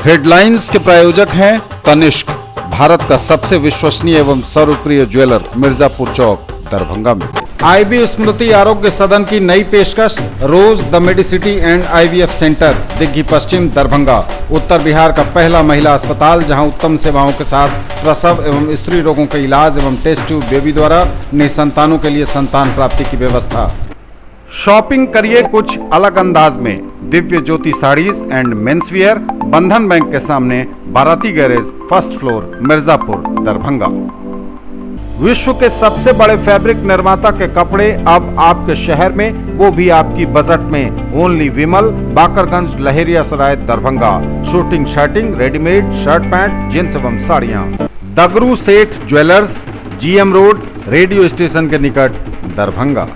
Headlines के प्रायोजक हैं तनिष्क, भारत का सबसे विश्वसनीय एवं सर्वप्रिय ज्वेलर, मिर्जापुर चौक, दरभंगा में। आईबी स्मृति आरोग्य सदन की नई पेशकश, Rose the Medicity and IVF centre, Digghi Paschim, Darbhanga. उत्तर बिहार का पहला महिला अस्पताल जहां उत्तम सेवाओं के साथ प्रसव एवं स्त्री रोगों के इलाज एवं टेस्ट ट्यूब बेबी द्वारा निसंतानों के लिए संतान प्राप्ति की व्यवस्था। शॉपिंग करिए कुछ अलग अंदाज में, दिव्य ज्योति साड़ीज एंड मेंसवियर, बंधन बैंक के सामने, बाराती garage, first floor, Mirzapur, Darbhanga. विश्व के सबसे बड़े फैब्रिक निर्माता के कपड़े अब आपके शहर में, वो भी आपकी बजट में। Only Vimal, Bakarganj, Laheriasarai, Darbhanga. Suiting shirting, readymade shirt pant, jeans एवं साड़ियाँ। Dagru Seth jewellers, GM road, radio station के निकट, दरभंगा।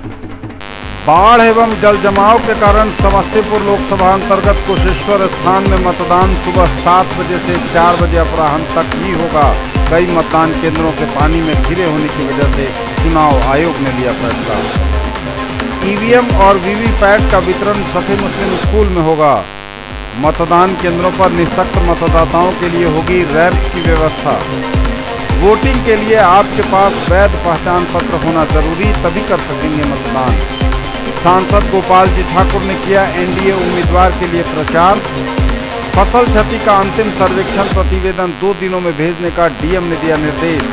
बाढ़ एवं जल जमाव के कारण समस्तीपुर लोकसभा अंतर्गत कुशेश्वर स्थान में मतदान सुबह 7 बजे से 4 बजे अपराह्न तक ही होगा। कई मतदान केंद्रों के पानी में घिरे होने की वजह से चुनाव आयोग ने लिया फैसला। ईवीएम और वीवीपैट का वितरण सफे मुस्लिम स्कूल में होगा। मतदान केंद्रों पर निःशक्त मतदाताओं के लिए होगी रैंप की व्यवस्था। वोटिंग के लिए आपके पास वैध पहचान पत्र होना जरूरी, तभी कर सकेंगे मतदान। सांसद गोपाल जी ठाकुर ने किया एनडीए उम्मीदवार के लिए प्रचार। फसल क्षति का अंतिम सर्वेक्षण प्रतिवेदन 2 दिनों में भेजने का डीएम ने दिया निर्देश।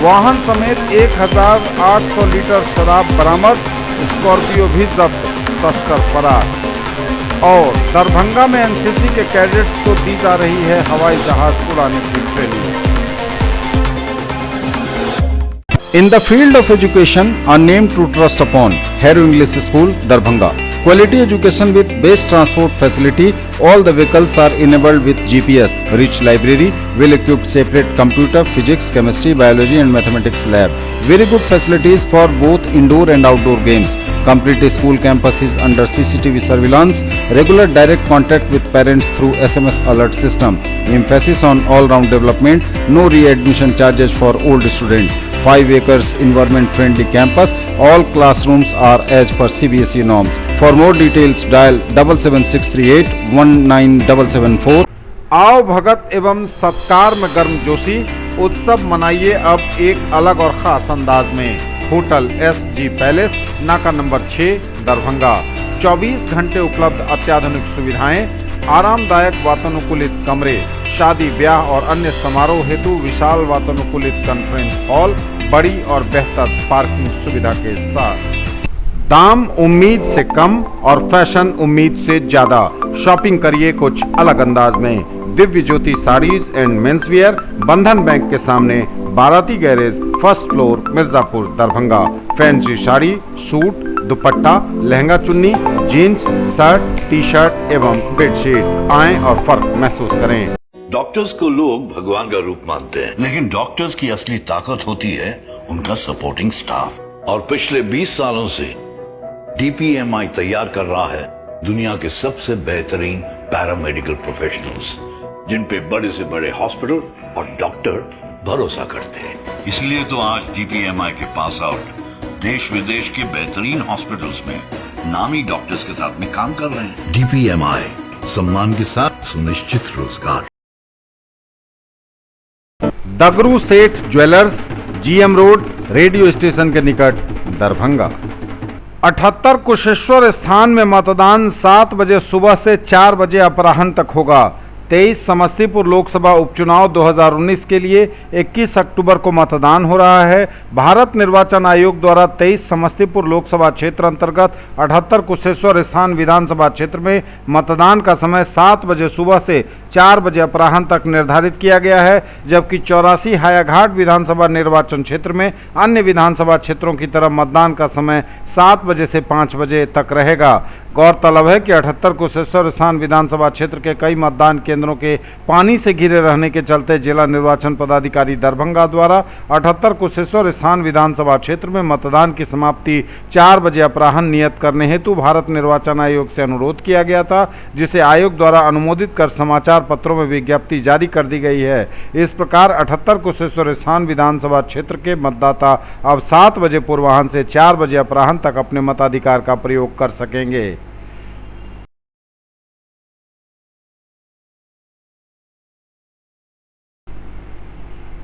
वाहन समेत 1800 लीटर शराब बरामद, स्कॉर्पियो भी जब्त, तस्कर फरार। और दरभंगा में एनसीसी के कैडेट्स को दी जा रही है हवाई जहाज उड़ाने की training. In the field of education, a name to trust upon, Harrow English School, Darbhanga. Quality education with best transport facility. All the vehicles are enabled with GPS. Rich library, well-equipped separate computer, physics, chemistry, biology and mathematics lab. Very good facilities for both indoor and outdoor games. Complete school campus is under CCTV surveillance. Regular direct contact with parents through SMS alert system. Emphasis on all-round development. No re-admission charges for old students. 5 acres environment-friendly campus. All classrooms are as per CBSE norms. For more details, dial 77638 19774। आओ भगत एवं सत्कार में गर्मजोशी, उत्सव मनाइए अब एक अलग और खास अंदाज में। होटल SG पैलेस, नाका नंबर 6, दरभंगा। 24 घंटे उपलब्ध अत्याधुनिक सुविधाएं, आरामदायक वातानुकूलित कमरे, शादी ब्याह और अन्य समारोह हेतु विशाल वातानुकूलित कॉन्फ्रेंस हॉल, बड़ी और बेहतर पार्किंग सुविधा के साथ। दाम उम्मीद से कम और फैशन उम्मीद से ज्यादा। शॉपिंग करिए कुछ अलग अंदाज में। दिव्य ज्योति साड़ीज एंड मेंसवियर, बंधन बैंक के सामने, बाराती garage, first floor, Mirzapur, Darbhanga. Fancy sari, suit, दुपट्टा, लहंगा चुन्नी, जीन्स, शर्ट, टी शर्ट एवं बेडशीट। आएं और फर्क महसूस करें। डॉक्टर्स को लोग भगवान का रूप मानते हैं, लेकिन डॉक्टर्स की असली ताकत होती है उनका सपोर्टिंग स्टाफ। और पिछले 20 सालों से DPMI तैयार कर रहा है दुनिया के सबसे बेहतरीन पैरामेडिकल प्रोफेशनल्स, जिन पे बड़े से बड़े हॉस्पिटल और डॉक्टर भरोसा करते हैं। इसलिए तो आज DPMI के पास आउट देश विदेश के बेहतरीन हॉस्पिटल्स में नामी डॉक्टर्स के साथ में काम कर रहे हैं। DPMI, सम्मान के साथ सुनिश्चित रोजगार। दगरू Seth jewellers, GM road, radio station के निकट, दरभंगा। 78 कुशेश्वर स्थान में मतदान 7 बजे सुबह से 4 बजे अपराह्न तक होगा। 23 समस्तीपुर लोकसभा उपचुनाव 2019 के लिए 21 अक्टूबर को मतदान हो रहा है। भारत निर्वाचन आयोग द्वारा 23 समस्तीपुर लोकसभा क्षेत्र अंतर्गत 78 कुशेश्वर स्थान विधानसभा क्षेत्र में मतदान का समय 7 बजे सुबह से 4 बजे अपराह्न तक निर्धारित किया गया है, जबकि 84 हायाघाट विधानसभा निर्वाचन क्षेत्र में अन्य विधानसभा क्षेत्रों की तरह मतदान का समय 7 बजे से 5 बजे तक रहेगा। गौरतलब है कि 78 कुशेश्वर स्थान विधानसभा क्षेत्र के कई मतदान केंद्रों के पानी से घिरे रहने के चलते जिला निर्वाचन पदाधिकारी दरभंगा द्वारा 78 कुशेश्वर स्थान विधानसभा क्षेत्र में मतदान की समाप्ति 4 बजे अपराह्न नियत करने हेतु भारत निर्वाचन आयोग से अनुरोध किया गया था, जिसे आयोग द्वारा अनुमोदित कर समाचार पत्रों में विज्ञप्ति जारी कर दी गई है। इस प्रकार 78 कुशेश्वर स्थान विधानसभा क्षेत्र के मतदाता अब 7 बजे पूर्वाह्न से 4 बजे अपराह्न तक अपने मताधिकार का प्रयोग कर सकेंगे।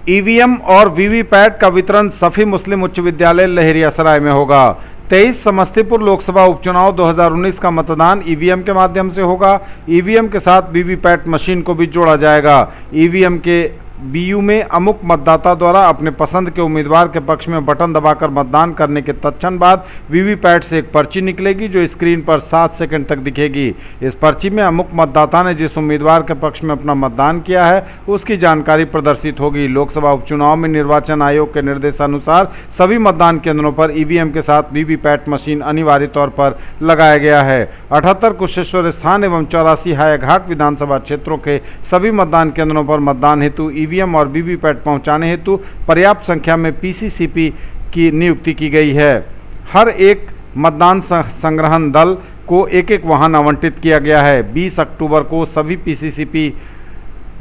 ईवीएम और वीवीपैट का वितरण सफी मुस्लिम उच्च विद्यालय लहेरियासराय में होगा। 23 समस्तीपुर लोकसभा उपचुनाव 2019 का मतदान ईवीएम के माध्यम से होगा। ईवीएम के साथ वीवीपैट मशीन को भी जोड़ा जाएगा। ईवीएम के बीयू में अमुक मतदाता द्वारा अपने पसंद के उम्मीदवार के पक्ष में बटन दबाकर मतदान करने के तत्क्षण बाद वीवीपैट से एक पर्ची निकलेगी जो स्क्रीन पर 7 सेकंड तक दिखेगी। इस पर्ची में अमुक मतदाता ने जिस उम्मीदवार के पक्ष में अपना मतदान किया है उसकी जानकारी प्रदर्शित होगी। लोकसभा उपचुनाव में निर्वाचन आयोग के निर्देशानुसार सभी मतदान केंद्रों पर ईवीएम के साथ वीवीपैट मशीन अनिवार्य तौर पर लगाया गया है। 78 कुशेश्वर स्थान एवं 84 हायाघाट विधानसभा क्षेत्रों के सभी मतदान केंद्रों पर मतदान हेतु ईवीएम और वीवीपैट पहुंचाने हेतु पर्याप्त संख्या में पीसीसीपी की नियुक्ति की गई है। हर एक मतदान संग्रहण दल को एक एक वाहन आवंटित किया गया है। 20 अक्टूबर को सभी पीसीसीपी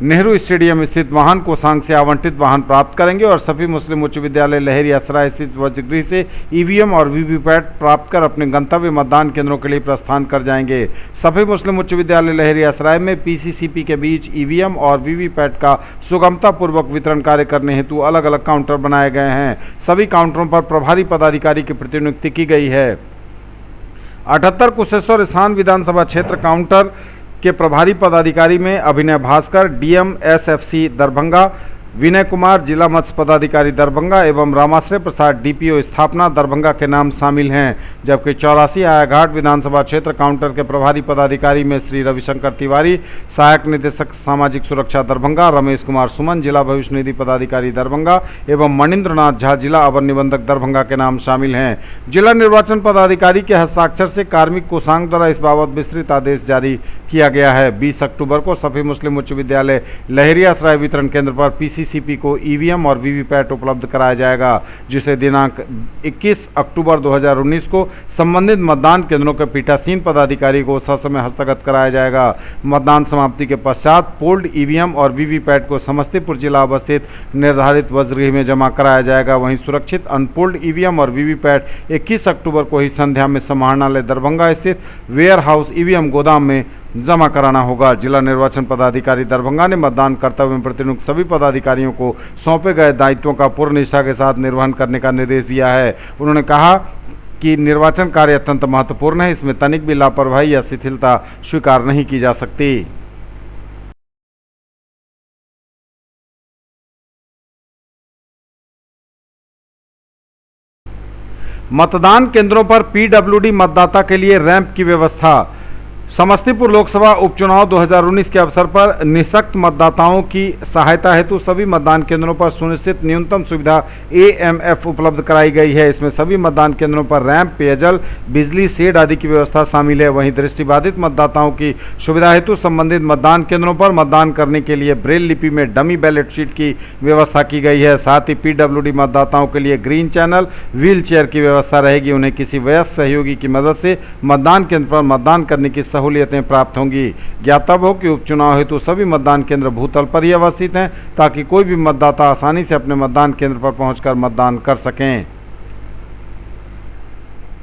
नेहरू स्टेडियम स्थित वाहन कोषांग से आवंटित वाहन प्राप्त करेंगे और सभी मुस्लिम उच्च विद्यालय लहेरियासराय स्थित वजगृह से ईवीएम और वीवीपैट प्राप्त कर अपने गंतव्य मतदान केंद्रों के लिए प्रस्थान कर जाएंगे। सभी मुस्लिम उच्च विद्यालय लहेरियासराय में पीसीसीपी के बीच ईवीएम और वीवीपैट का सुगमतापूर्वक वितरण कार्य करने हेतु अलग अलग काउंटर बनाए गए हैं। सभी काउंटरों पर प्रभारी पदाधिकारी की प्रतिनियुक्ति की गई है। 78 कुशेश्वर स्थान विधानसभा क्षेत्र काउंटर के प्रभारी पदाधिकारी में अभिनय भास्कर डीएम एसएफसी दरभंगा, विनय कुमार जिला मत्स्य पदाधिकारी दरभंगा एवं रामाश्रय प्रसाद डीपीओ स्थापना दरभंगा के नाम शामिल हैं। जबकि 84 आयाघाट विधानसभा क्षेत्र काउंटर के प्रभारी पदाधिकारी में श्री रविशंकर तिवारी, सहायक निदेशक सामाजिक सुरक्षा दरभंगा रमेश कुमार सुमन जिला भविष्य निधि पदाधिकारी दरभंगा एवं मणिन्द्रनाथ झा जिला अवर निबंधक दरभंगा के नाम शामिल हैं। जिला निर्वाचन पदाधिकारी के हस्ताक्षर से कार्मिक कोषांग द्वारा इस बाबत विस्तृत आदेश जारी किया गया है। 20 अक्टूबर को सभी मुस्लिम उच्च विद्यालय लहेरियासराय वितरण केंद्र पर पीसीसीपी को ईवीएम और वीवीपैट उपलब्ध कराया जाएगा, जिसे दिनांक 21 अक्टूबर 2019 को संबंधित मतदान केंद्रों के पीठासीन पदाधिकारी को ससमय हस्तगत कराया जाएगा। मतदान समाप्ति के पश्चात पोल्ड ईवीएम और वीवीपैट को समस्तीपुर जिला अवस्थित निर्धारित वजगृह में जमा कराया जाएगा। वहीं सुरक्षित अनपोल्ड ईवीएम और वीवीपैट 21 अक्टूबर को ही संध्या में समाहरणालय दरभंगा स्थित वेयर हाउस ईवीएम गोदाम में जमा कराना होगा। जिला निर्वाचन पदाधिकारी दरभंगा ने मतदान कर्तव्य में प्रतिनियुक्त सभी पदाधिकारियों को सौंपे गए दायित्वों का पूर्ण निष्ठा के साथ निर्वहन करने का निर्देश दिया है। उन्होंने कहा कि निर्वाचन कार्य अत्यंत महत्वपूर्ण है, इसमें तनिक भी लापरवाही या शिथिलता स्वीकार नहीं की जा सकती। मतदान केंद्रों पर पीडब्ल्यूडी मतदाता के लिए रैंप की व्यवस्था। समस्तीपुर लोकसभा उपचुनाव 2019 के अवसर पर निःशक्त मतदाताओं की सहायता हेतु सभी मतदान केंद्रों पर सुनिश्चित न्यूनतम सुविधा एएमएफ उपलब्ध कराई गई है। इसमें सभी मतदान केंद्रों पर रैंप, पेयजल, बिजली, शेड आदि की व्यवस्था शामिल है। वहीं दृष्टिबाधित मतदाताओं की सुविधा हेतु संबंधित मतदान केंद्रों पर मतदान करने के लिए ब्रेल लिपि में डमी बैलेट शीट की व्यवस्था की गई है। साथ ही पीडब्ल्यूडी मतदाताओं के लिए ग्रीन चैनल, व्हील चेयर की व्यवस्था रहेगी। उन्हें किसी वयस्क सहयोगी की मदद से मतदान केंद्र पर मतदान करने की सहूलियतें प्राप्त होंगी। ज्ञातव्य हो कि उपचुनाव हेतु सभी मतदान केंद्र भूतल पर ही अवस्थित हैं ताकि कोई भी मतदाता आसानी से अपने मतदान केंद्र पर पहुंचकर मतदान कर सकें।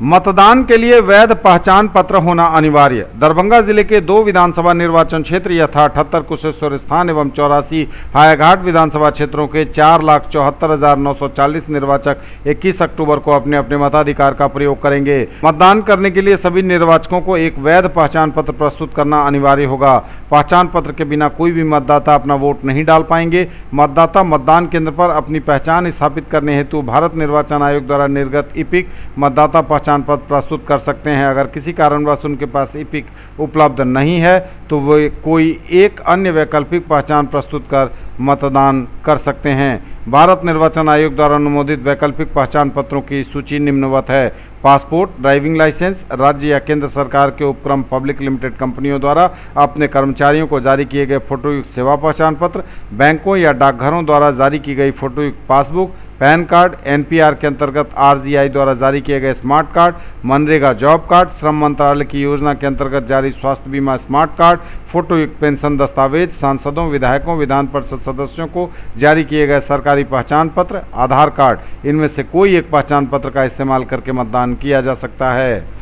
मतदान के लिए वैध पहचान पत्र होना अनिवार्य। दरभंगा जिले के 2 विधानसभा निर्वाचन क्षेत्र यथा 78 कुशेश्वर स्थान एवं 84 हायाघाट विधानसभा क्षेत्रों के 4,74,940 निर्वाचक 21 अक्टूबर को अपने अपने मताधिकार का प्रयोग करेंगे। मतदान करने के लिए सभी निर्वाचकों को एक वैध पहचान पत्र प्रस्तुत करना अनिवार्य होगा। पहचान पत्र के बिना कोई भी मतदाता अपना वोट नहीं डाल पाएंगे। मतदाता मतदान केंद्र पर अपनी पहचान स्थापित करने हेतु भारत निर्वाचन आयोग द्वारा निर्गत ईपिक मतदाता पहचान पत्र प्रस्तुत कर सकते हैं। अगर किसी कारणवश उनके पास ईपिक उपलब्ध नहीं है तो वे कोई एक अन्य वैकल्पिक पहचान प्रस्तुत कर मतदान कर सकते हैं। भारत निर्वाचन आयोग द्वारा अनुमोदित वैकल्पिक पहचान पत्रों की सूची निम्नवत है। पासपोर्ट, ड्राइविंग लाइसेंस, राज्य या केंद्र सरकार के उपक्रम पब्लिक लिमिटेड कंपनियों द्वारा अपने कर्मचारियों को जारी किए गए फोटोयुक्त सेवा पहचान पत्र, बैंकों या डाकघरों द्वारा जारी की गई फोटोयुक्त पासबुक, पैन कार्ड, एनपीआर के अंतर्गत आरजीआई द्वारा जारी किए गए smart card, MNREGA job card, श्रम मंत्रालय की योजना के अंतर्गत जारी स्वास्थ्य बीमा स्मार्ट कार्ड, फोटोयुक्त पेंशन दस्तावेज, सांसदों, विधायकों, विधान परिषद सदस्यों को जारी किए गए सरकारी पहचान पत्र, आधार कार्ड, इनमें से कोई एक पहचान पत्र का इस्तेमाल करके मतदान किया जा सकता है।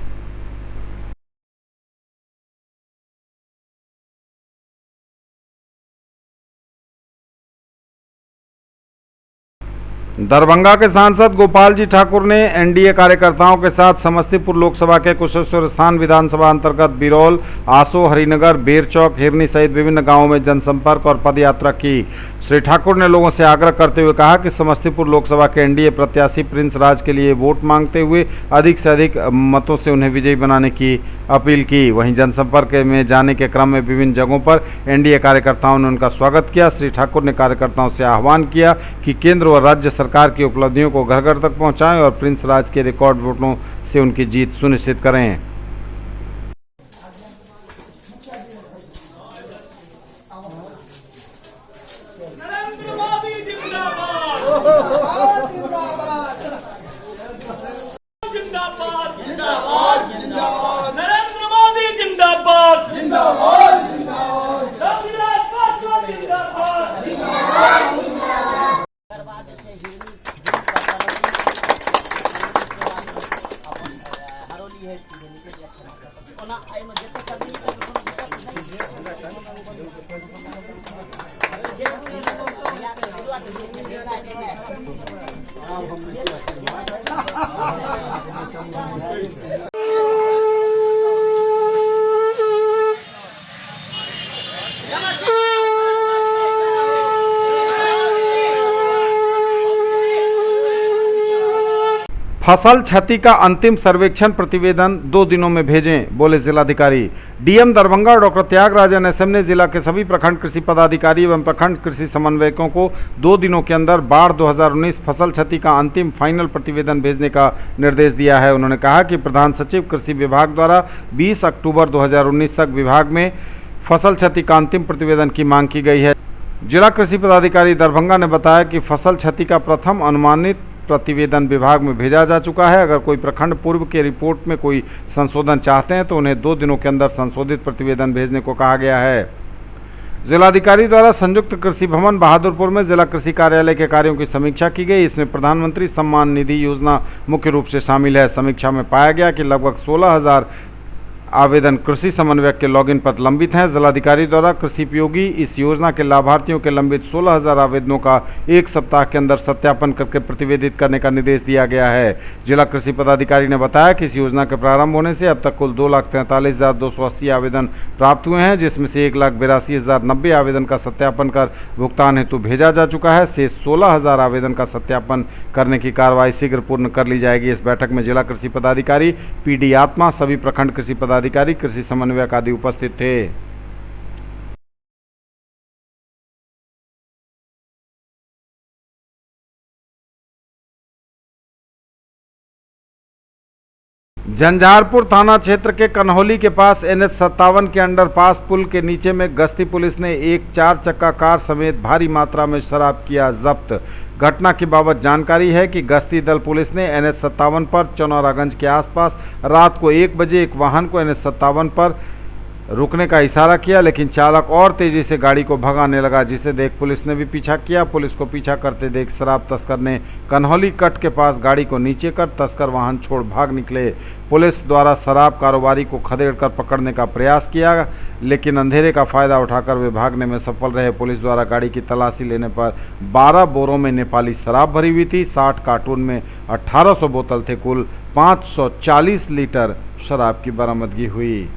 दरभंगा के सांसद गोपाल जी ठाकुर ने एनडीए कार्यकर्ताओं के साथ समस्तीपुर लोकसभा के कुशेश्वर स्थान विधानसभा अंतर्गत बिरौल, आसो, हरिनगर, बेरचौक, हिरनी सहित विभिन्न गांवों में जनसंपर्क और पदयात्रा की। श्री ठाकुर ने लोगों से आग्रह करते हुए कहा कि समस्तीपुर लोकसभा के एनडीए प्रत्याशी प्रिंस राज के लिए वोट मांगते हुए अधिक से अधिक मतों से उन्हें विजयी बनाने की अपील की। वहीं जनसंपर्क में जाने के क्रम में विभिन्न जगहों पर एनडीए कार्यकर्ताओं ने उनका स्वागत किया। श्री ठाकुर ने कार्यकर्ताओं से आह्वान किया कि केंद्र व राज्य सरकार की उपलब्धियों को घर घर तक पहुंचाएं और प्रिंस राज के रिकॉर्ड वोटों से उनकी जीत सुनिश्चित करें। नरेंद्र मोदी जिंदाबाद जिंदाबाद जिंदाबाद जिंदाबाद नरेंद्र मोदी जिंदाबाद जिंदाबाद जिंदाबाद रामविलास पासवान जिंदाबाद जिंदाबाद फसल क्षति का अंतिम सर्वेक्षण प्रतिवेदन 2 दिनों में भेजें, बोले जिलाधिकारी। DM Darbhanga doctor Tyagarajan SM ने जिला के सभी प्रखंड कृषि पदाधिकारी एवं प्रखंड कृषि समन्वयकों को 2 दिनों के अंदर बाढ़ 2019 फसल क्षति का अंतिम फाइनल प्रतिवेदन भेजने का निर्देश दिया है। उन्होंने कहा कि प्रधान सचिव कृषि विभाग द्वारा 20 अक्टूबर 2019 तक विभाग में फसल क्षति का अंतिम प्रतिवेदन की मांग की गई है। जिला कृषि पदाधिकारी दरभंगा ने बताया कि फसल क्षति का प्रथम अनुमानित प्रतिवेदन विभाग में भेजा जा चुका है। अगर कोई प्रखंड पूर्व के रिपोर्ट में कोई संशोधन चाहते हैं तो उन्हें 2 दिनों के अंदर संशोधित प्रतिवेदन भेजने को कहा गया है। जिलाधिकारी द्वारा संयुक्त कृषि भवन बहादुरपुर में जिला कृषि कार्यालय के कार्यों की समीक्षा की गई। इसमें प्रधानमंत्री सम्मान निधि योजना मुख्य रूप से शामिल है। समीक्षा में पाया गया कि लगभग 16,000 आवेदन कृषि समन्वयक के लॉगिन पर लंबित हैं। जिलाधिकारी द्वारा कृषि उपयोगी इस योजना के लाभार्थियों के लंबित 16,000 आवेदनों का 1 सप्ताह के अंदर सत्यापन करके प्रतिवेदित करने का निर्देश दिया गया है। जिला कृषि पदाधिकारी ने बताया कि इस योजना के प्रारंभ होने से अब तक कुल 2,43,280 आवेदन प्राप्त हुए हैं, जिसमें से 1,82,090 आवेदन का सत्यापन कर भुगतान हेतु भेजा जा चुका है। शेष 16,000 आवेदन का सत्यापन करने की कार्रवाई शीघ्र पूर्ण कर ली जाएगी। इस बैठक में जिला कृषि पदाधिकारी पीडी आत्मा, सभी प्रखंड कृषि पदाधिकारी, कृषि समन्वयक आदि उपस्थित थे। झंझारपुर थाना क्षेत्र के कन्हौली के पास NH-57 के अंडरपास पुल के नीचे में गश्ती पुलिस ने एक 4 चक्का कार समेत भारी मात्रा में शराब किया जब्त। घटना की बाबत जानकारी है कि गश्ती दल पुलिस ने NH-57 पर चनौरागंज के आसपास रात को 1 बजे एक वाहन को NH-57 पर रुकने का इशारा किया, लेकिन चालक और तेजी से गाड़ी को भगाने लगा, जिसे देख पुलिस ने भी पीछा किया। पुलिस को पीछा करते देख शराब तस्कर ने कन्हौली कट के पास गाड़ी को नीचे कर तस्कर वाहन छोड़ भाग निकले। पुलिस द्वारा शराब कारोबारी को खदेड़कर पकड़ने का प्रयास किया, लेकिन अंधेरे का फायदा उठाकर वे भागने में सफल रहे। पुलिस द्वारा गाड़ी की तलाशी लेने पर 12 बोरों में नेपाली शराब भरी हुई थी। 60 कार्टून में 1800 बोतल थे। कुल 540 लीटर शराब की बरामदगी हुई।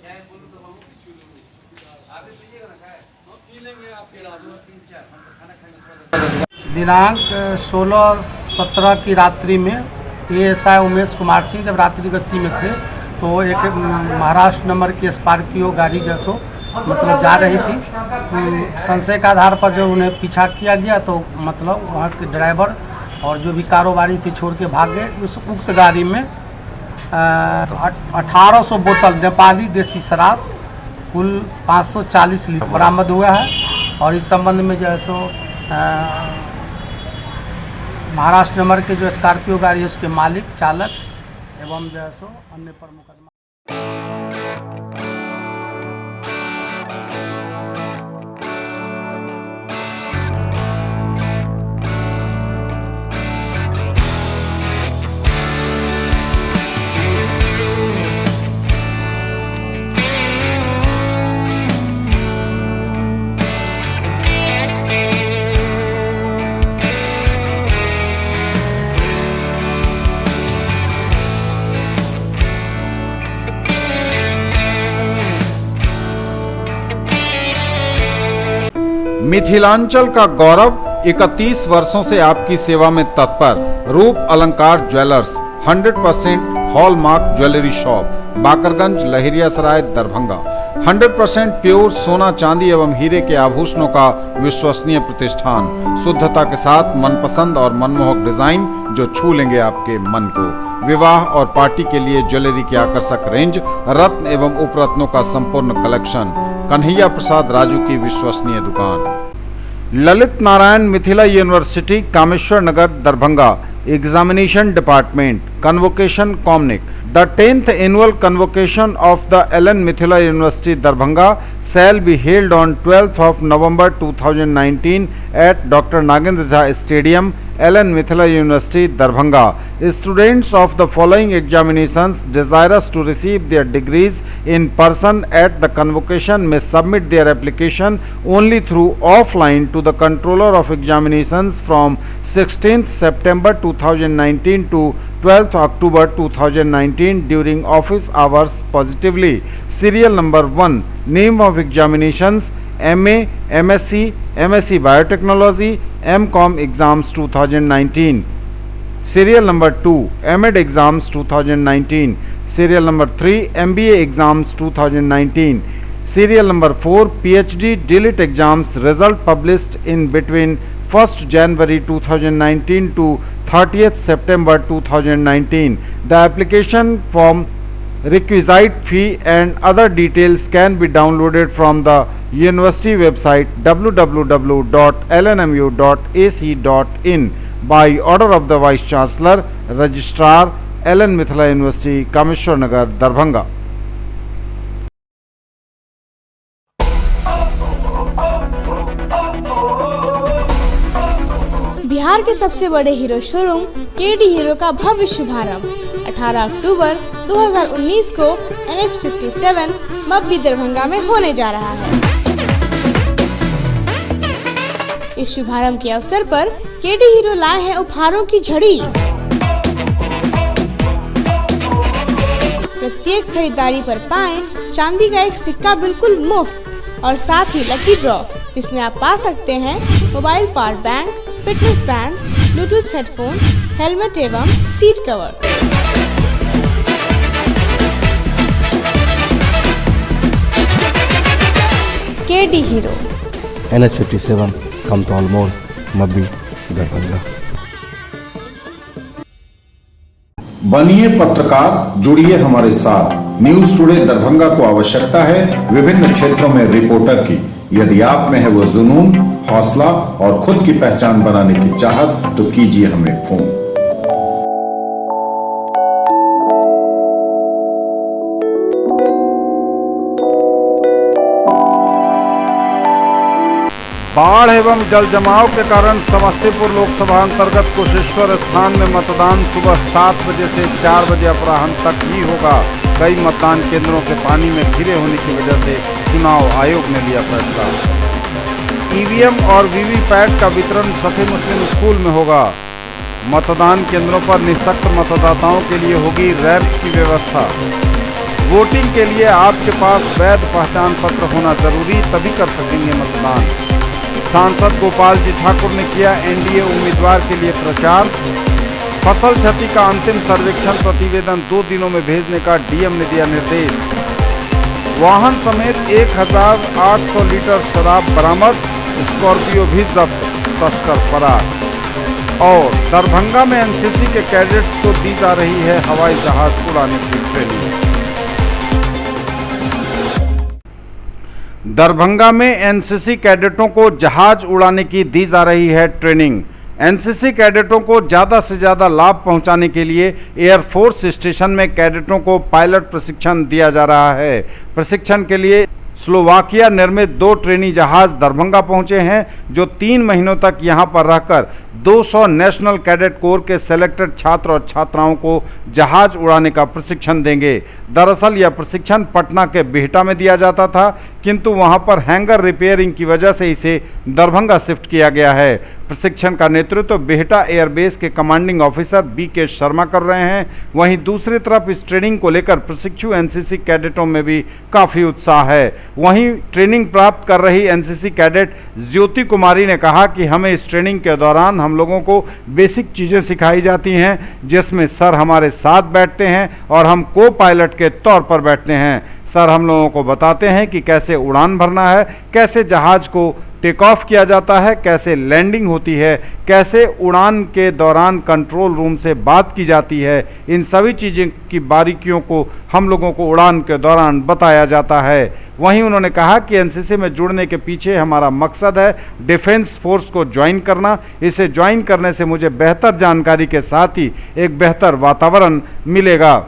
चाय बोलूं तो हम आगे पीजिएगा ना चाय। दिनांक 16-17 की रात्रि में एएसआई उमेश कुमार सिंह जब रात्रि गश्ती में थे तो एक महाराष्ट्र नंबर की स्कॉर्पियो गाड़ी जैसो मतलब जा रही थी। संशय के आधार पर जब उन्हें पीछा किया गया तो मतलब वहाँ के ड्राइवर और जो भी कारोबारी थी छोड़ के भाग गए। उस उक्त गाड़ी में 1800 बोतल नेपाली देसी शराब कुल 540 लीटर बरामद हुआ है। और इस संबंध में जो है सो महाराष्ट्र नंबर के जो स्कॉर्पियो गाड़ी है उसके मालिक चालक एवं जो है सो अन्य पर मुकदमा। मिथिलांचल का गौरव 31 वर्षों से आपकी सेवा में तत्पर रूप अलंकार jewellers 100% hallmark jewellery shop, Bakarganj, Laheriasarai, Darbhanga. 100% pure सोना चांदी एवं हीरे के आभूषणों का विश्वसनीय प्रतिष्ठान, शुद्धता के साथ मनपसंद और मनमोहक डिजाइन जो छू लेंगे आपके मन को। विवाह और पार्टी के लिए ज्वेलरी की आकर्षक रेंज, रत्न एवं उपरत्नों का संपूर्ण कलेक्शन। कन्हैया प्रसाद राजू की विश्वसनीय दुकान। Lalit Narayan Mithila university, Kameshwar Nagar, Darbhanga. Examination department, convocation communique. The 10th annual convocation of the Ellen Mithila University, Darbhanga shall be held on 12th of November 2019 at Dr. Nagendra Jha Stadium, Ellen Mithila University, Darbhanga. Students of the following examinations desirous to receive their degrees in person at the convocation may submit their application only through offline to the Controller of Examinations from 16th September 2019 to 12th October 2019 during office hours positively. Serial number 1, name of examinations: MA, MSc, MSc Biotechnology, MCom exams 2019. Serial number 2, MEd exams 2019. Serial number 3, MBA exams 2019. Serial number 4, PhD DLIT exams result published in between 1st January 2019 to 30th September 2019. The application form, requisite fee and other details can be downloaded from the university website www.lnmu.ac.in by order of the Vice Chancellor, Registrar, Ellen Mithila University, Kameshwar Nagar, Darbhanga. Bihar के सबसे बड़े hero showroom KD hero का भव्य शुभारंभ 18 अक्टूबर 2019 को NH57 Mabbi Darbhanga में होने जा रहा है। इस शुभारंभ के अवसर पर केडी हीरो लाए हैं उपहारों की झड़ी। प्रत्येक खरीदारी पर पाएं चांदी का एक सिक्का बिल्कुल मुफ्त और साथ ही लकी ड्रॉ, जिसमें आप पा सकते हैं mobile power bank, fitness band, Bluetooth headphone, helmet एवं seat cover. KD Hero, NH57 Kamtaul मोड़, मब्बी, दरभंगा। बनिए पत्रकार, जुड़िए हमारे साथ। न्यूज टुडे दरभंगा को आवश्यकता है विभिन्न क्षेत्रों में रिपोर्टर की। यदि आप में है वो जुनून, हौसला और खुद की पहचान बनाने की चाहत तो कीजिए हमें फोन। बाढ़ एवं जल जमाव के कारण समस्तीपुर लोकसभा अंतर्गत कुशेश्वर स्थान में मतदान सुबह 7 बजे से 4 बजे अपराह्न तक ही होगा। कई मतदान केंद्रों के पानी में घिरे होने की वजह से चुनाव आयोग ने लिया फैसला। ईवीएम और वीवीपैट का वितरण सफे मुस्लिम स्कूल में होगा। मतदान केंद्रों पर निःशक्त मतदाताओं के लिए होगी रैंप की व्यवस्था। वोटिंग के लिए आपके पास वैध पहचान पत्र होना जरूरी, तभी कर सकेंगे मतदान। सांसद गोपाल जी ठाकुर ने किया एनडीए उम्मीदवार के लिए प्रचार। फसल क्षति का अंतिम सर्वेक्षण प्रतिवेदन 2 दिनों में भेजने का डीएम ने दिया निर्देश। वाहन समेत 1800 लीटर शराब बरामद, स्कॉर्पियो भी जब्त, तस्कर फरार। और दरभंगा में एनसीसी के कैडेट्स को दी जा रही है हवाई जहाज उड़ाने की ट्रेनिंग। दरभंगा में एनसीसी कैडेटों को जहाज उड़ाने की दी जा रही है ट्रेनिंग। एनसीसी कैडेटों को ज़्यादा से ज़्यादा लाभ पहुंचाने के लिए एयरफोर्स स्टेशन में कैडेटों को पायलट प्रशिक्षण दिया जा रहा है। प्रशिक्षण के लिए स्लोवाकिया निर्मित 2 ट्रेनी जहाज दरभंगा पहुंचे हैं, जो 3 महीनों तक यहां पर रहकर 200 नेशनल कैडेट कोर के सेलेक्टेड छात्र और छात्राओं को जहाज उड़ाने का प्रशिक्षण देंगे। दरअसल यह प्रशिक्षण पटना के बिहटा में दिया जाता था, किंतु वहां पर हैंगर रिपेयरिंग की वजह से इसे दरभंगा शिफ्ट किया गया है। प्रशिक्षण का नेतृत्व बिहटा एयरबेस के कमांडिंग ऑफिसर बीके शर्मा कर रहे हैं। वहीं दूसरी तरफ इस ट्रेनिंग को लेकर प्रशिक्षु एनसीसी कैडेटों में भी काफ़ी उत्साह है। वहीं ट्रेनिंग प्राप्त कर रही एनसीसी कैडेट ज्योति कुमारी ने कहा कि हमें इस ट्रेनिंग के दौरान हम लोगों को बेसिक चीज़ें सिखाई जाती हैं, जिसमें सर हमारे साथ बैठते हैं और हम को पायलट के तौर पर बैठते हैं। सर हम लोगों को बताते हैं कि कैसे उड़ान भरना है, कैसे जहाज को टेक ऑफ किया जाता है, कैसे लैंडिंग होती है, कैसे उड़ान के दौरान कंट्रोल रूम से बात की जाती है। इन सभी चीज़ों की बारीकियों को हम लोगों को उड़ान के दौरान बताया जाता है। वहीं उन्होंने कहा कि एनसीसी में जुड़ने के पीछे हमारा मकसद है डिफेंस फोर्स को ज्वाइन करना। इसे ज्वाइन करने से मुझे बेहतर जानकारी के साथ ही एक बेहतर वातावरण मिलेगा,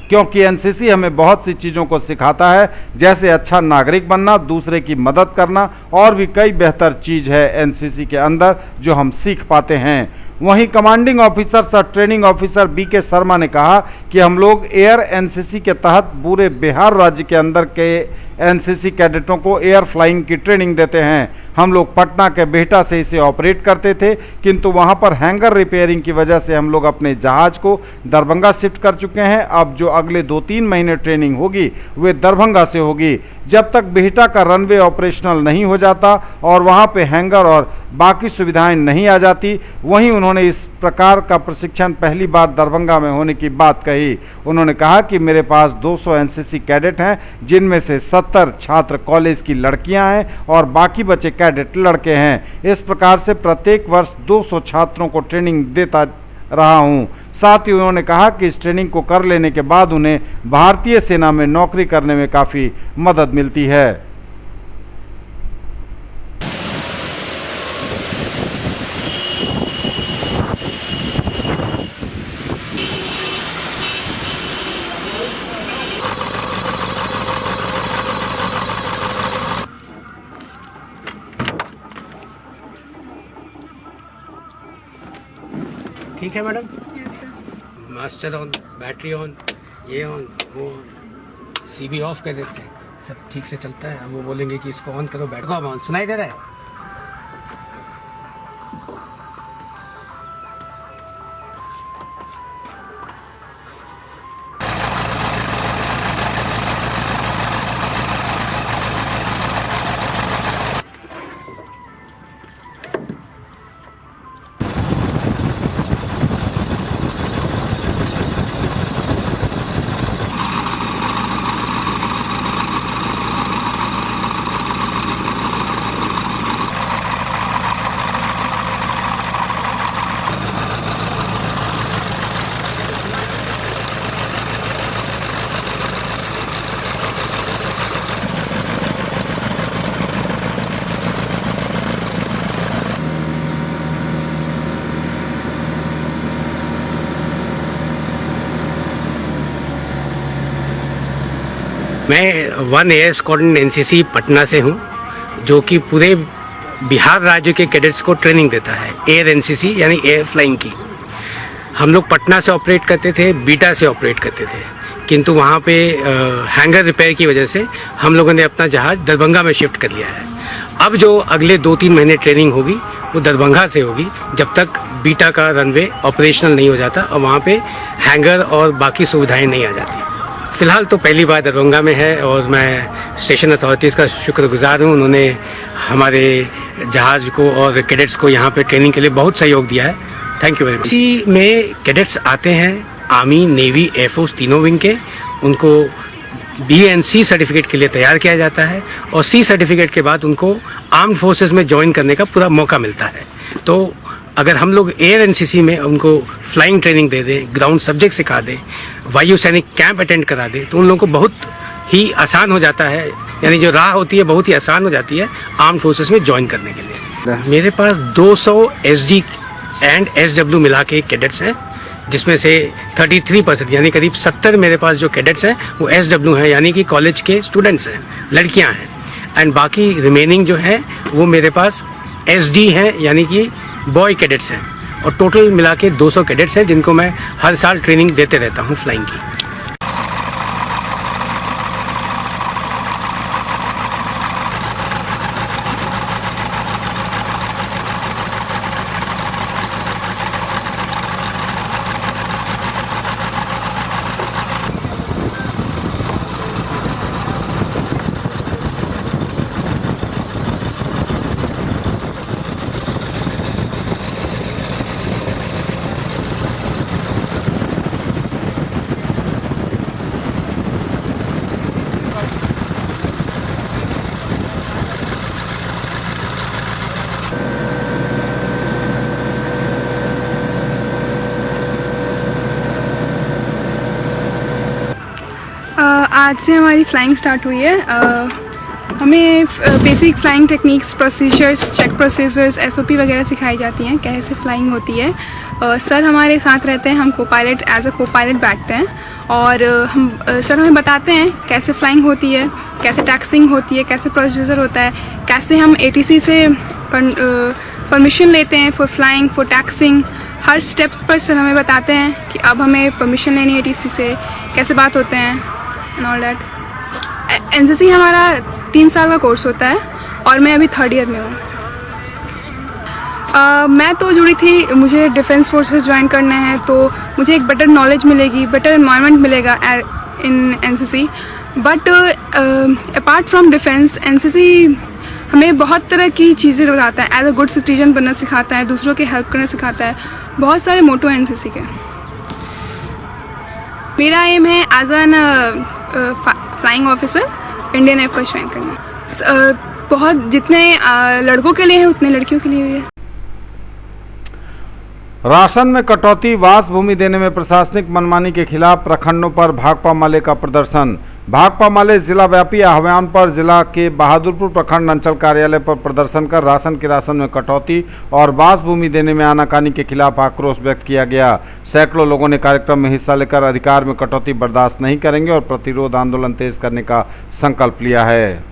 क्योंकि एनसीसी हमें बहुत सी चीज़ों को सिखाता है, जैसे अच्छा नागरिक बनना, दूसरे की मदद करना, और भी कई बेहतर चीज़ है एनसीसी के अंदर जो हम सीख पाते हैं। वहीं commanding officer sir training officer BK Sharma ने कहा कि हम लोग एयर एनसीसी के तहत पूरे बिहार राज्य के अंदर के एनसीसी कैडेटों को एयर फ्लाइंग की ट्रेनिंग देते हैं। हम लोग पटना के बिहटा से इसे ऑपरेट करते थे, किंतु वहां पर हैंगर रिपेयरिंग की वजह से हम लोग अपने जहाज को दरभंगा शिफ्ट कर चुके हैं। अब जो अगले 2-3 महीने ट्रेनिंग होगी वे दरभंगा से होगी। जब तक बिहटा का रनवे ऑपरेशनल नहीं हो जाता और वहां पे हैंगर और बाकी सुविधाएं नहीं आ जाती, वहीं उन्होंने इस प्रकार का प्रशिक्षण पहली बार दरभंगा में होने की बात कही। उन्होंने कहा कि मेरे पास 200 एनसीसी कैडेट हैं, जिनमें से 70 छात्र कॉलेज की लड़कियां हैं और बाकी बचे कैडेट लड़के हैं। इस प्रकार से प्रत्येक वर्ष 200 छात्रों को ट्रेनिंग देता रहा हूं। साथ ही उन्होंने कहा कि इस ट्रेनिंग को कर लेने के बाद उन्हें भारतीय सेना में नौकरी करने में काफ़ी मदद मिलती है। ठीक है madam, master on, battery on, ये ऑन, वो सीबी ऑफ कर देते हैं, सब ठीक से चलता है। अब वो बोलेंगे कि इसको ऑन करो, बैटरी ऑन, सुनाई दे रहा है? मैं 1 एयर स्क्वाड्रन एनसीसी पटना से हूँ, जो कि पूरे बिहार राज्य के कैडेट्स को ट्रेनिंग देता है एयर एनसीसी यानी एयर फ्लाइंग की। हम लोग पटना से ऑपरेट करते थे, बीटा से ऑपरेट करते थे, किंतु वहाँ पे हैंगर रिपेयर की वजह से हम लोगों ने अपना जहाज़ दरभंगा में शिफ्ट कर लिया है। अब जो अगले 2-3 महीने ट्रेनिंग होगी वो दरभंगा से होगी, जब तक बीटा का रनवे ऑपरेशनल नहीं हो जाता और वहाँ पे हैंगर और बाकी सुविधाएं नहीं आ जाती। फ़िलहाल तो पहली बार दरभंगा में है और मैं स्टेशन अथॉरिटीज़ का शुक्रगुजार हूँ। उन्होंने हमारे जहाज़ को और कैडेट्स को यहाँ पे ट्रेनिंग के लिए बहुत सहयोग दिया है। Thank you very much. इसी में कैडेट्स आते हैं आर्मी, नेवी, एयरफोर्स तीनों विंग के। उनको बी एंड सी सर्टिफिकेट के लिए तैयार किया जाता है और सी सर्टिफिकेट के बाद उनको आर्म्ड फोर्सेस में ज्वाइन करने का पूरा मौका मिलता है। तो अगर हम लोग एयर एनसीसी में उनको फ्लाइंग ट्रेनिंग दे दें, ग्राउंड सब्जेक्ट सिखा दें, वायु सैनिक कैंप अटेंड करा दें, तो उन लोगों को बहुत ही आसान हो जाता है, यानी जो राह होती है बहुत ही आसान हो जाती है आर्म्ड फोर्सेस में ज्वाइन करने के लिए। मेरे पास 200 एसडी एंड एसडब्ल्यू मिला के कैडेट्स हैं, जिसमें से 33% यानी करीब 70 मेरे पास जो कैडेट्स हैं वो एसडब्ल्यू हैं, यानी कि कॉलेज के स्टूडेंट्स हैं, लड़कियां हैं। एंड बाकी रिमेनिंग जो है वो मेरे पास एसडी हैं, यानी कि बॉय कैडेट्स हैं। और टोटल मिला के 200 कैडेट्स हैं जिनको मैं हर साल ट्रेनिंग देते रहता हूँ फ्लाइंग की। आज से हमारी फ्लाइंग स्टार्ट हुई है। हमें basic flying techniques, procedures, check procedures, SOP वगैरह सिखाई जाती हैं, कैसे फ्लाइंग होती है। सर हमारे साथ रहते हैं, हम कोपायलट एज अ कोपायलट बैठते हैं और सर हमें बताते हैं कैसे फ्लाइंग होती है, कैसे टैक्सिंग होती है, कैसे प्रोसीजर होता है, कैसे हम एटीसी से परमिशन लेते हैं फॉर फ्लाइंग, फॉर टैक्सिंग। हर स्टेप्स पर सर हमें बताते हैं कि अब हमें परमिशन लेनी है एटीसी से, कैसे बात होते हैं एंड ऑल दैट। एनसीसी हमारा 3 साल का कोर्स होता है और मैं अभी 3rd ईयर में हूँ। मैं तो जुड़ी थी, मुझे डिफेंस फोर्सेस ज्वाइन करना है तो मुझे एक बेटर नॉलेज मिलेगी, बेटर एनवायरनमेंट मिलेगा in NCC. But apart from defence, NCC हमें बहुत तरह की चीज़ें बताता है। एज अ गुड सिटीजन बनना सिखाता है, दूसरों की हेल्प करना सिखाता है। बहुत सारे मोटो हैं एनसीसी के। मेरा एम है as an flying officer Indian Air Force join करना। बहुत जितने लड़कों के लिए है उतने लड़कियों के लिए भी है। राशन में कटौती, वास भूमि देने में प्रशासनिक मनमानी के खिलाफ प्रखंडों पर भाकपा माले का प्रदर्शन। भाकपा माले जिला व्यापी आह्वान पर जिला के बहादुरपुर प्रखंड अंचल कार्यालय पर प्रदर्शन कर राशन की राशन में कटौती और वास भूमि देने में आनाकानी के खिलाफ आक्रोश व्यक्त किया गया। सैकड़ों लोगों ने कार्यक्रम में हिस्सा लेकर अधिकार में कटौती बर्दाश्त नहीं करेंगे और प्रतिरोध आंदोलन तेज करने का संकल्प लिया है।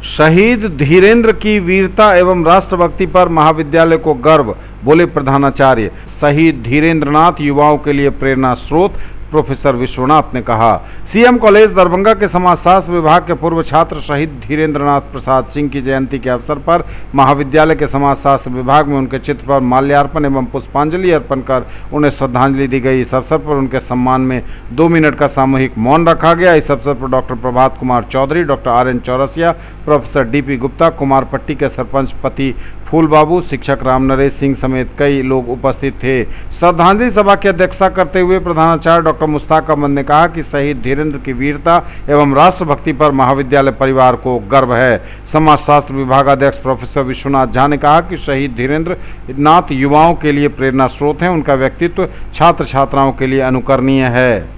शहीद धीरेन्द्र की वीरता एवं राष्ट्रभक्ति पर महाविद्यालय को गर्व, बोले प्रधानाचार्य। शहीद धीरेन्द्रनाथ युवाओं के लिए प्रेरणा स्रोत, प्रोफेसर विश्वनाथ ने कहा। सीएम कॉलेज दरभंगा के समाजशास्त्र विभाग के पूर्व छात्र शहीद धीरेन्द्रनाथ प्रसाद सिंह की जयंती के अवसर पर महाविद्यालय के समाजशास्त्र विभाग में उनके चित्र पर माल्यार्पण एवं पुष्पांजलि अर्पण कर उन्हें श्रद्धांजलि दी गई। इस अवसर पर उनके सम्मान में 2 मिनट का सामूहिक मौन रखा गया। इस अवसर पर doctor Prabhat Kumar Chaudhary, doctor RN Chaurasia, professor DP Gupta, Kumarpatti के सरपंच पति फूल बाबू, शिक्षक राम नरेश सिंह समेत कई लोग उपस्थित थे। श्रद्धांजलि सभा की अध्यक्षता करते हुए प्रधानाचार्य डॉक्टर मुश्ताक अहमद ने कहा कि शहीद धीरेन्द्र की वीरता एवं राष्ट्रभक्ति पर महाविद्यालय परिवार को गर्व है। समाजशास्त्र विभागाध्यक्ष प्रोफेसर विश्वनाथ झा ने कहा कि शहीद धीरेन्द्र नाथ युवाओं के लिए प्रेरणा स्रोत हैं। उनका व्यक्तित्व छात्र छात्राओं के लिए अनुकरणीय है।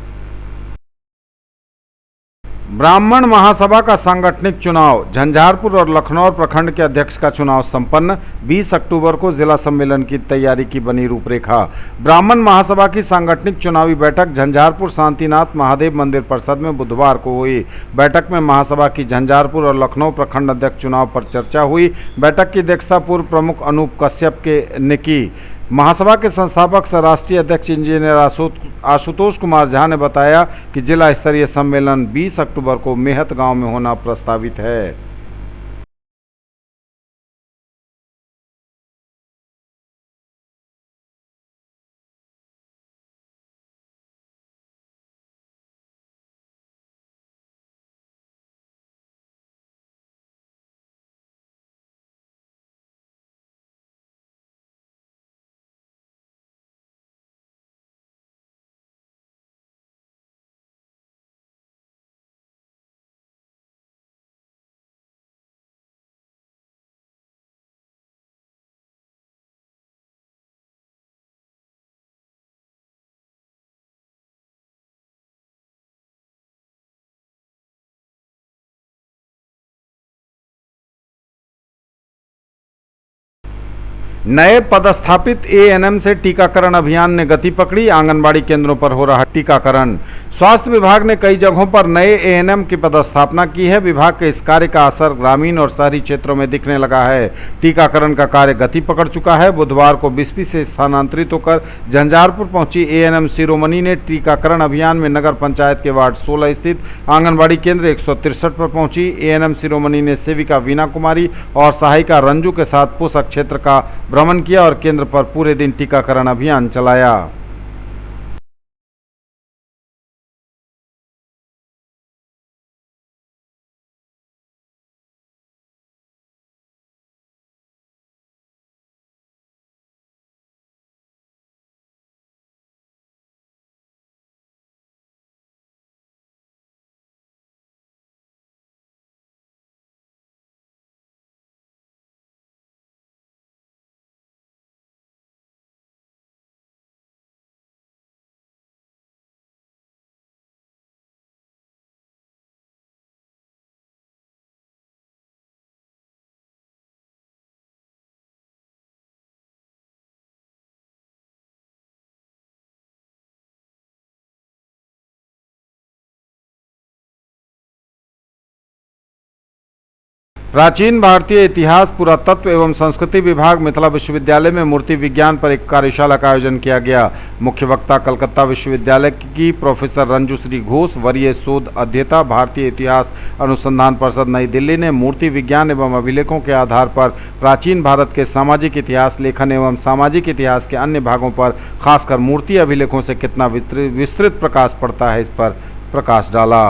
ब्राह्मण महासभा का सांगठनिक चुनाव, झंझारपुर और लखनऊ प्रखंड के अध्यक्ष का चुनाव संपन्न। 20 अक्टूबर को जिला सम्मेलन की तैयारी की बनी रूपरेखा। ब्राह्मण महासभा की सांगठनिक चुनावी बैठक झंझारपुर शांतिनाथ महादेव मंदिर परिसर में बुधवार को हुई। बैठक में महासभा की झंझारपुर और लखनऊ प्रखंड अध्यक्ष चुनाव पर चर्चा हुई। बैठक की अध्यक्षता पूर्व प्रमुख अनूप कश्यप ने की। महासभा के संस्थापक सह राष्ट्रीय अध्यक्ष इंजीनियर आशुतोष कुमार झा ने बताया कि जिला स्तरीय सम्मेलन 20 अक्टूबर को मेहत गांव में होना प्रस्तावित है। नए पदस्थापित एएनएम से टीकाकरण अभियान ने गति पकड़ी। आंगनबाड़ी केंद्रों पर हो रहा टीकाकरण। स्वास्थ्य विभाग ने कई जगहों पर नए एएनएम की पदस्थापना की है। विभाग के इस कार्य का असर ग्रामीण और शहरी क्षेत्रों में दिखने लगा है। टीकाकरण का कार्य गति पकड़ चुका है। बुधवार को बिस्फी से स्थानांतरित होकर झंझारपुर पहुंची एएनएम शिरोमणि ने टीकाकरण अभियान में नगर पंचायत के वार्ड 16 स्थित आंगनबाड़ी केंद्र 163 पर पहुंची। एएनएम शिरोमणि ने सेविका वीना कुमारी और सहायिका रंजू के साथ पोषक क्षेत्र का भ्रमण किया और केंद्र पर पूरे दिन टीकाकरण अभियान चलाया। प्राचीन भारतीय इतिहास, पुरातत्व एवं संस्कृति विभाग मिथिला विश्वविद्यालय में मूर्ति विज्ञान पर एक कार्यशाला का आयोजन किया गया। मुख्य वक्ता कलकत्ता विश्वविद्यालय की प्रोफेसर रंजूश्री घोष, वरीय शोध अध्येता भारतीय इतिहास अनुसंधान परिषद नई दिल्ली ने मूर्ति विज्ञान एवं अभिलेखों के आधार पर प्राचीन भारत के सामाजिक इतिहास लेखन एवं सामाजिक इतिहास के अन्य भागों पर खासकर मूर्ति अभिलेखों से कितना विस्तृत प्रकाश पड़ता है, इस पर प्रकाश डाला।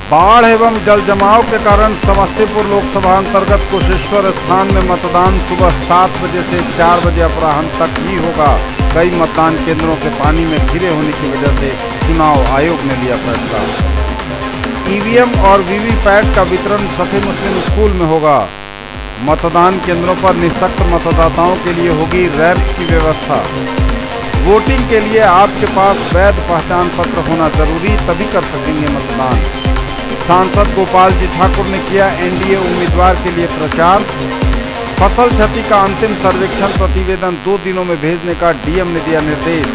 बाढ़ एवं जल जमाव के कारण समस्तीपुर लोकसभा अंतर्गत कुशेश्वर स्थान में मतदान सुबह 7 बजे से 4 बजे अपराह्न तक ही होगा। कई मतदान केंद्रों के पानी में घिरे होने की वजह से चुनाव आयोग ने लिया फैसला। ईवीएम और वीवीपैट का वितरण सफे मुस्लिम स्कूल में होगा। मतदान केंद्रों पर निःशक्त मतदाताओं के लिए होगी रैंप की व्यवस्था। वोटिंग के लिए आपके पास वैध पहचान पत्र होना जरूरी, तभी कर सकेंगे मतदान। सांसद गोपाल जी ठाकुर ने किया एनडीए उम्मीदवार के लिए प्रचार। फसल क्षति का अंतिम सर्वेक्षण प्रतिवेदन 2 दिनों में भेजने का डीएम ने दिया निर्देश।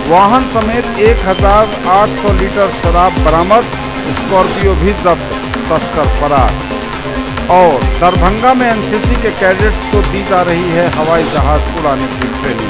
वाहन समेत 1800 लीटर शराब बरामद, स्कॉर्पियो भी जब्त, तस्कर फरार। और दरभंगा में एनसीसी के कैडेट्स को दी जा रही है हवाई जहाज उड़ाने की ट्रेनिंग।